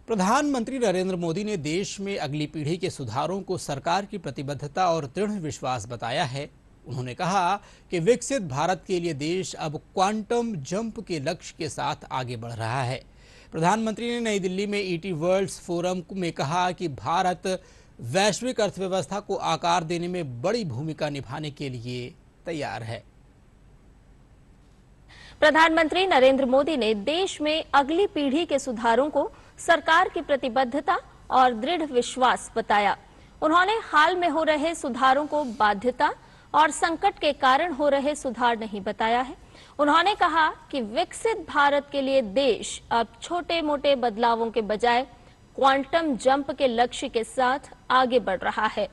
प्रधानमंत्री नरेंद्र मोदी ने देश में अगली पीढ़ी के सुधारों को सरकार की प्रतिबद्धता और दृढ़ विश्वास बताया है। उन्होंने कहा कि विकसित भारत के लिए देश अब क्वांटम जंप के लक्ष्य के साथ आगे बढ़ रहा है। प्रधानमंत्री ने नई दिल्ली में ईटी वर्ल्ड फोरम में कहा कि भारत वैश्विक अर्थव्यवस्था को आकार देने में बड़ी भूमिका निभाने के लिए तैयार है। प्रधानमंत्री नरेंद्र मोदी ने देश में अगली पीढ़ी के सुधारों को सरकार की प्रतिबद्धता और दृढ़ विश्वास बताया। उन्होंने हाल में हो रहे सुधारों को बाध्यता और संकट के कारण हो रहे सुधार नहीं बताया है। उन्होंने कहा कि विकसित भारत के लिए देश अब छोटे मोटे बदलावों के बजाय क्वांटम जंप के लक्ष्य के साथ आगे बढ़ रहा है।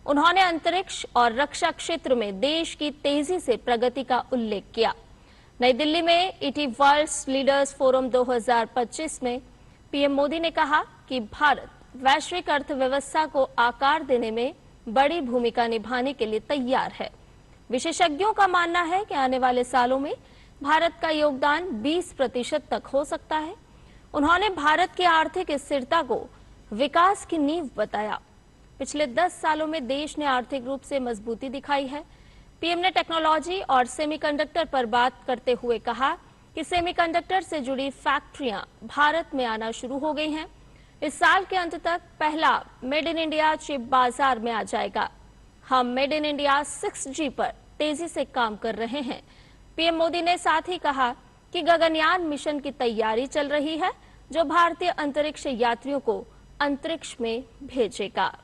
उन्होंने अंतरिक्ष और रक्षा क्षेत्र में देश की तेजी से प्रगति का उल्लेख किया। नई दिल्ली में ईटी वर्ल्ड लीडर्स फोरम 2025 में पीएम मोदी ने कहा कि भारत वैश्विक अर्थव्यवस्था को आकार देने में बड़ी भूमिका निभाने के लिए तैयार है। विशेषज्ञों का मानना है कि आने वाले सालों में भारत का योगदान 20% तक हो सकता है। उन्होंने भारत की आर्थिक स्थिरता को विकास की नींव बताया। पिछले 10 सालों में देश ने आर्थिक रूप से मजबूती दिखाई है। पीएम ने टेक्नोलॉजी और सेमीकंडक्टर पर बात करते हुए कहा कि सेमीकंडक्टर से जुड़ी फैक्ट्रियां भारत में आना शुरू हो गई हैं। इस साल के अंत तक पहला मेड इन इंडिया चिप बाजार में आ जाएगा। हम मेड इन इंडिया 6G पर तेजी से काम कर रहे हैं। पीएम मोदी ने साथ ही कहा कि गगनयान मिशन की तैयारी चल रही है, जो भारतीय अंतरिक्ष यात्रियों को अंतरिक्ष में भेजेगा।